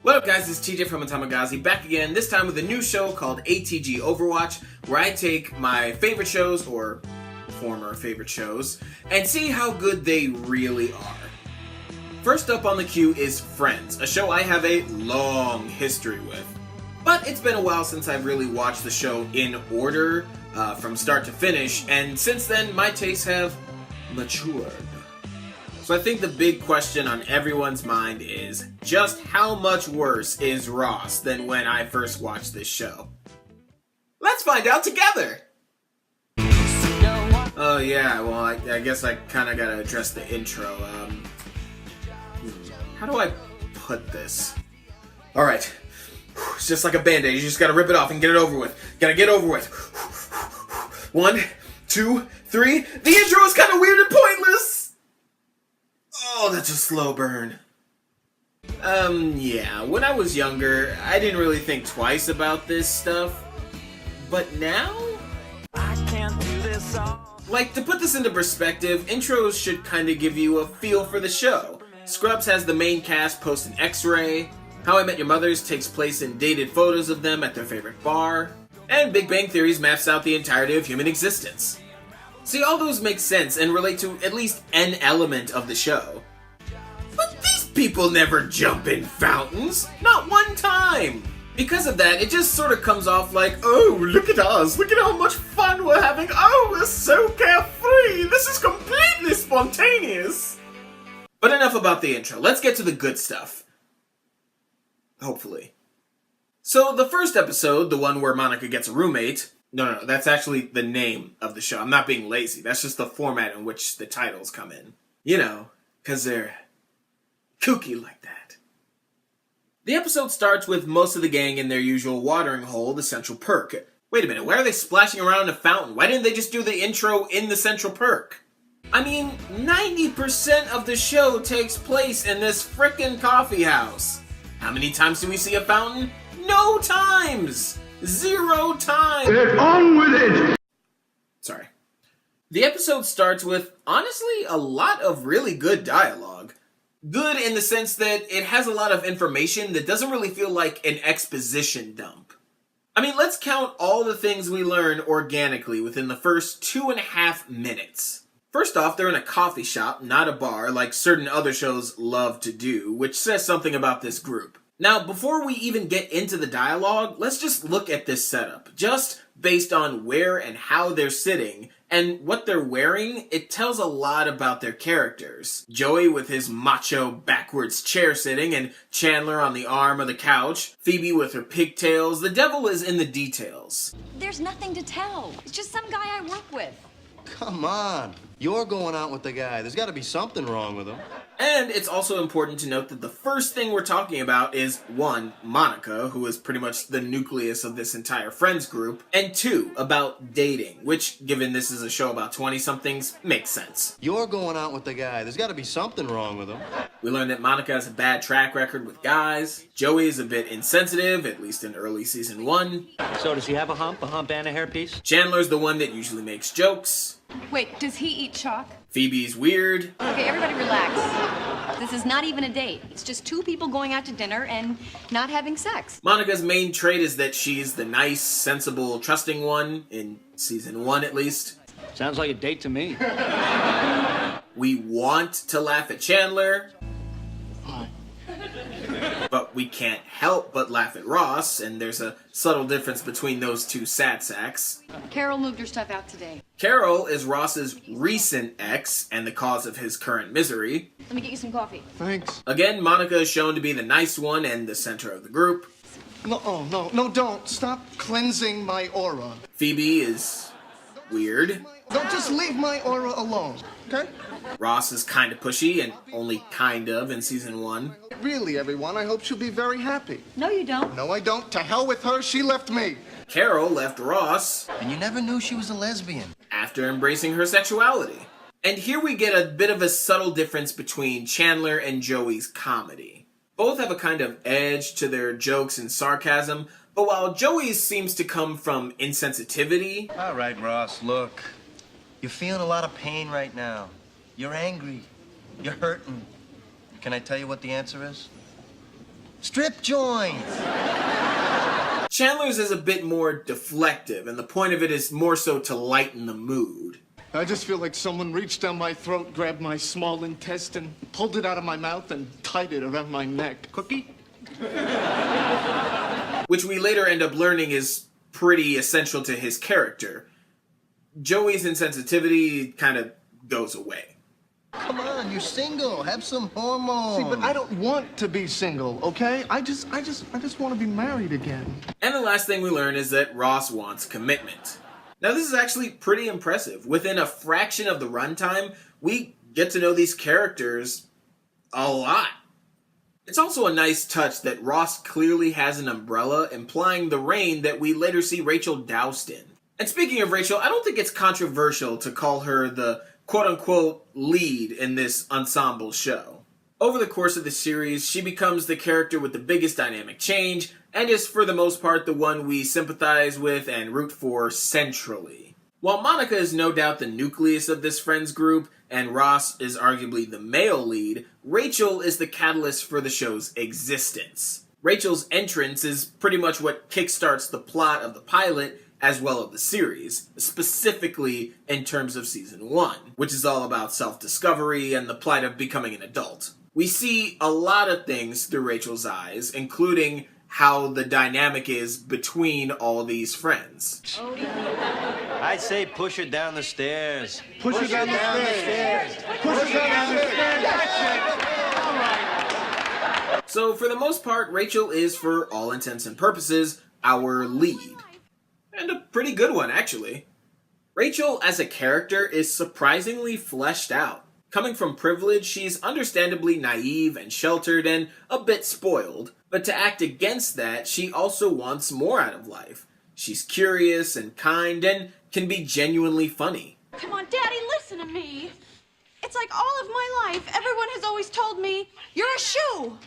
What up guys, it's TJ from ATomiGazi back again, this time with a new show called ATG Overwatch, where I take my favorite shows, or former favorite shows, and see how good they really are. First up on the queue is Friends, a show I have a long history with. But it's been a while since I've really watched the show in order, from start to finish, and since then my tastes have matured. So I think the big question on everyone's mind is, just how much worse is Ross than when I first watched this show? Let's find out together! Oh yeah, well I guess I kinda gotta address the intro. How do I put this? Alright, it's just like a band-aid, you just gotta rip it off and get it over with. Gotta get over with. 1, 2, 3, the intro is kinda weird and pointless! Oh, that's a slow burn. Yeah, when I was younger, I didn't really think twice about this stuff. But now? I can't do this all. Like, to put this into perspective, intros should kinda give you a feel for the show. Scrubs has the main cast post an X-ray, How I Met Your Mother's takes place in dated photos of them at their favorite bar, and Big Bang Theory's maps out the entirety of human existence. See, all those make sense and relate to at least an element of the show. But these people never jump in fountains! Not one time! Because of that, it just sort of comes off like, oh, look at us, look at how much fun we're having, oh, we're so carefree, this is completely spontaneous! But enough about the intro, let's get to the good stuff. Hopefully. So, the first episode, the one where Monica gets a roommate, no, that's actually the name of the show. I'm not being lazy. That's just the format in which the titles come in. You know, because they're kooky like that. The episode starts with most of the gang in their usual watering hole, the Central Perk. Wait a minute, why are they splashing around in a fountain? Why didn't they just do the intro in the Central Perk? I mean, 90% of the show takes place in this frickin' coffee house. How many times do we see a fountain? No times! 0 times! Get on with it! Sorry. The episode starts with, honestly, a lot of really good dialogue. Good in the sense that it has a lot of information that doesn't really feel like an exposition dump. I mean, let's count all the things we learn organically within the first 2.5 minutes. First off, they're in a coffee shop, not a bar, like certain other shows love to do, which says something about this group. Now, before we even get into the dialogue, let's just look at this setup. Just based on where and how they're sitting, and what they're wearing, it tells a lot about their characters. Joey with his macho backwards chair sitting, and Chandler on the arm of the couch. Phoebe with her pigtails. The devil is in the details. There's nothing to tell. It's just some guy I work with. Come on. You're going out with the guy. There's got to be something wrong with him. And it's also important to note that the first thing we're talking about is, 1, Monica, who is pretty much the nucleus of this entire Friends group, and 2, about dating, which, given this is a show about 20-somethings, makes sense. You're going out with the guy. There's got to be something wrong with him. We learn that Monica has a bad track record with guys. Joey is a bit insensitive, at least in early season 1. So does he have a hump and a hairpiece? Chandler's the one that usually makes jokes. Wait, does he eat chalk? Phoebe's weird. Okay, everybody relax. This is not even a date. It's just 2 people going out to dinner and not having sex. Monica's main trait is that she's the nice, sensible, trusting one, in season 1 at least. Sounds like a date to me. We want to laugh at Chandler. But we can't help but laugh at Ross, and there's a subtle difference between those two sad sacks. Carol moved her stuff out today. Carol is Ross's recent ex, and the cause of his current misery. Let me get you some coffee. Thanks. Again, Monica is shown to be the nice one and the center of the group. No, don't. Stop cleansing my aura. Phoebe is weird. Don't just leave my aura alone, okay? Ross is kind of pushy, and only kind of in season 1. Really, everyone, I hope she'll be very happy. No, you don't. No, I don't. To hell with her. She left me. Carol left Ross. And you never knew she was a lesbian. After embracing her sexuality. And here we get a bit of a subtle difference between Chandler and Joey's comedy. Both have a kind of edge to their jokes and sarcasm, but while Joey's seems to come from insensitivity... All right, Ross, look. You're feeling a lot of pain right now. You're angry. You're hurting. Can I tell you what the answer is? Strip joints! Chandler's is a bit more deflective, and the point of it is more so to lighten the mood. I just feel like someone reached down my throat, grabbed my small intestine, pulled it out of my mouth, and tied it around my neck. Cookie? Which we later end up learning is pretty essential to his character. Joey's insensitivity kind of goes away. Come on, you're single. Have some hormones. See, but I don't want to be single, okay? I just want to be married again. And the last thing we learn is that Ross wants commitment. Now this is actually pretty impressive. Within a fraction of the runtime, we get to know these characters a lot. It's also a nice touch that Ross clearly has an umbrella, implying the rain that we later see Rachel doused in. And speaking of Rachel, I don't think it's controversial to call her the quote-unquote lead in this ensemble show. Over the course of the series, she becomes the character with the biggest dynamic change, and is for the most part the one we sympathize with and root for centrally. While Monica is no doubt the nucleus of this friends group, and Ross is arguably the male lead, Rachel is the catalyst for the show's existence. Rachel's entrance is pretty much what kickstarts the plot of the pilot, as well as the series, specifically in terms of Season 1, which is all about self-discovery and the plight of becoming an adult. We see a lot of things through Rachel's eyes, including how the dynamic is between all these friends. I'd say push her down the stairs. Push her down the stairs. Push her down the stairs. So for the most part, Rachel is, for all intents and purposes, our lead. And a pretty good one, actually. Rachel, as a character, is surprisingly fleshed out. Coming from privilege, she's understandably naive and sheltered and a bit spoiled. But to act against that, she also wants more out of life. She's curious and kind and can be genuinely funny. Come on, Daddy, listen to me. It's like all of my life, everyone has always told me, you're a shoe.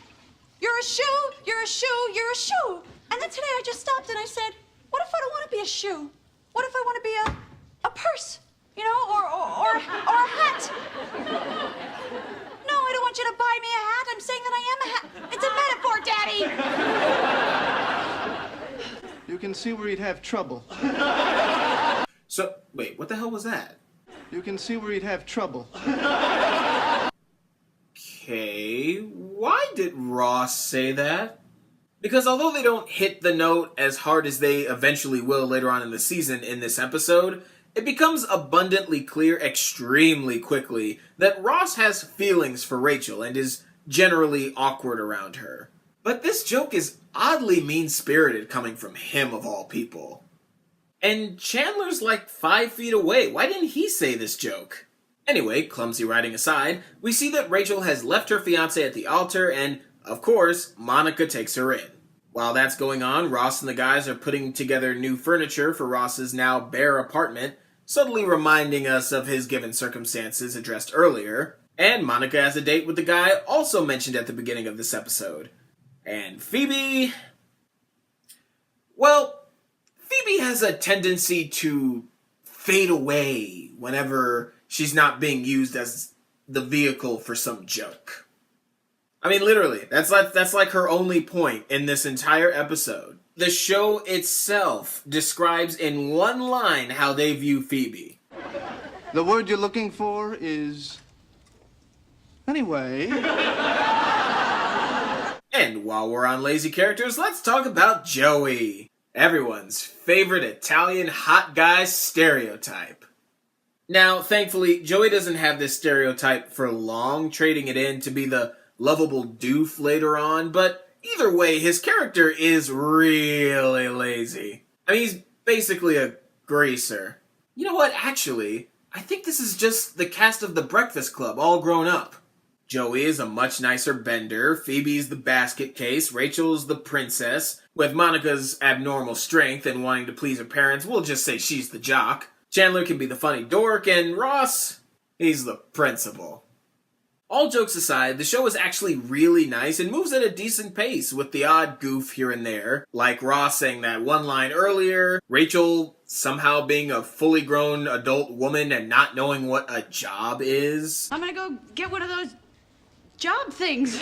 You're a shoe, you're a shoe, you're a shoe. And then today I just stopped and I said, what if I don't want to be a shoe? What if I want to be a purse? You know, or a hat? No, I don't want you to buy me a hat. I'm saying that I am a hat. It's a metaphor, Daddy. You can see where he'd have trouble. So, wait, what the hell was that? You can see where he'd have trouble. Okay, why did Ross say that? Because although they don't hit the note as hard as they eventually will later on in the season in this episode, it becomes abundantly clear extremely quickly that Ross has feelings for Rachel and is generally awkward around her. But this joke is oddly mean-spirited coming from him of all people. And Chandler's like 5 feet away. Why didn't he say this joke? Anyway, clumsy writing aside, we see that Rachel has left her fiancé at the altar and, of course, Monica takes her in. While that's going on, Ross and the guys are putting together new furniture for Ross's now bare apartment, subtly reminding us of his given circumstances addressed earlier. And Monica has a date with the guy also mentioned at the beginning of this episode. And Phoebe... well, Phoebe has a tendency to fade away whenever she's not being used as the vehicle for some joke. I mean, literally, that's like her only point in this entire episode. The show itself describes in one line how they view Phoebe. The word you're looking for is... anyway... And while we're on lazy characters, let's talk about Joey. Everyone's favorite Italian hot guy stereotype. Now, thankfully, Joey doesn't have this stereotype for long, trading it in to be the lovable doof later on, but either way, his character is really lazy. I mean, he's basically a greaser. You know what, actually, I think this is just the cast of The Breakfast Club all grown up. Joey is a much nicer bender, Phoebe's the basket case, Rachel's the princess. With Monica's abnormal strength and wanting to please her parents, we'll just say she's the jock. Chandler can be the funny dork, and Ross, he's the principal. All jokes aside, the show is actually really nice and moves at a decent pace with the odd goof here and there, like Ross saying that one line earlier, Rachel somehow being a fully grown adult woman and not knowing what a job is. I'm gonna go get one of those job things.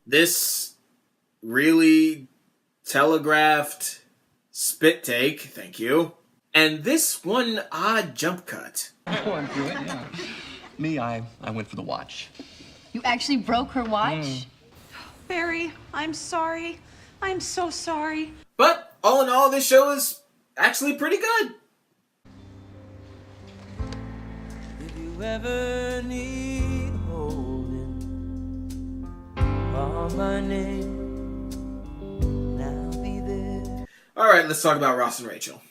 This really telegraphed spit take, thank you. And this one odd jump cut. Going through it, yeah. Me, I went for the watch. You actually broke her watch? Barry, I'm sorry. I'm so sorry. But all in all, this show is actually pretty good. If you ever need holding, call my name, and I'll be there. Alright, let's talk about Ross and Rachel.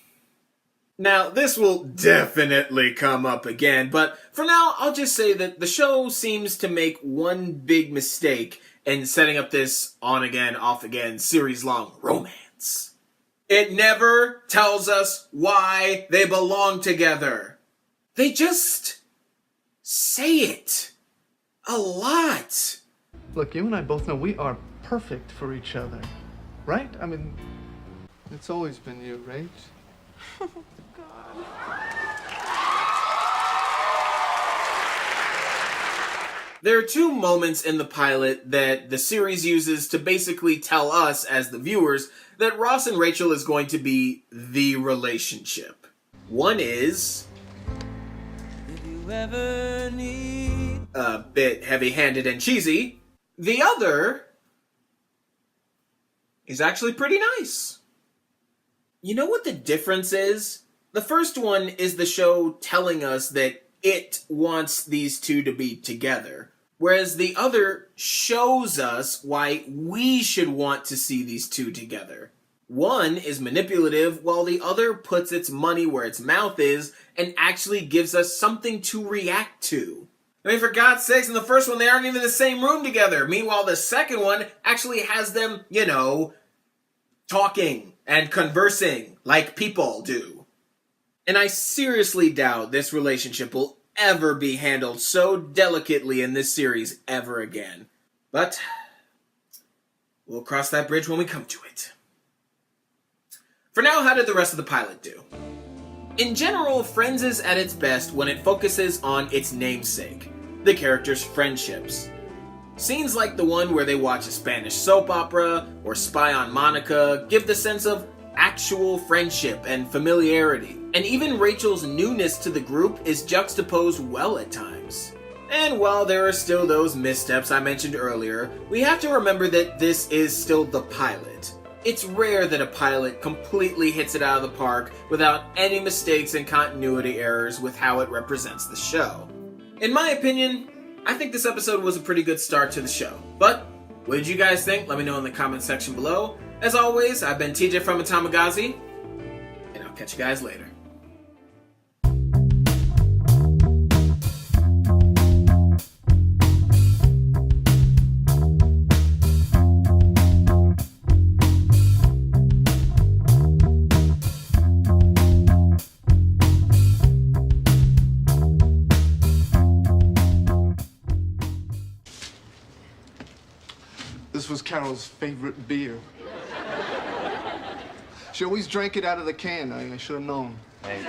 Now, this will definitely come up again, but for now, I'll just say that the show seems to make one big mistake in setting up this on-again, off-again, series-long romance. It never tells us why they belong together. They just say it a lot. Look, you and I both know we are perfect for each other, right? I mean, it's always been you, right? There are two moments in the pilot that the series uses to basically tell us, as the viewers, that Ross and Rachel is going to be the relationship. One is If you ever need a bit heavy-handed and cheesy. The other is actually pretty nice. You know what the difference is? The first one is the show telling us that it wants these two to be together, whereas the other shows us why we should want to see these two together. One is manipulative, while the other puts its money where its mouth is and actually gives us something to react to. I mean, for God's sakes, in the first one, they aren't even in the same room together. Meanwhile, the second one actually has them, talking and conversing like people do. And I seriously doubt this relationship will ever be handled so delicately in this series ever again. But we'll cross that bridge when we come to it. For now, how did the rest of the pilot do? In general, Friends is at its best when it focuses on its namesake, the characters' friendships. Scenes like the one where they watch a Spanish soap opera or spy on Monica give the sense of actual friendship and familiarity. And even Rachel's newness to the group is juxtaposed well at times. And while there are still those missteps I mentioned earlier, we have to remember that this is still the pilot. It's rare that a pilot completely hits it out of the park without any mistakes and continuity errors with how it represents the show. In my opinion, I think this episode was a pretty good start to the show. But what did you guys think? Let me know in the comment section below. As always, I've been TJ from ATomiGazi, and I'll catch you guys later. This was Carol's favorite beer. She always drank it out of the can. I should have known. Hey.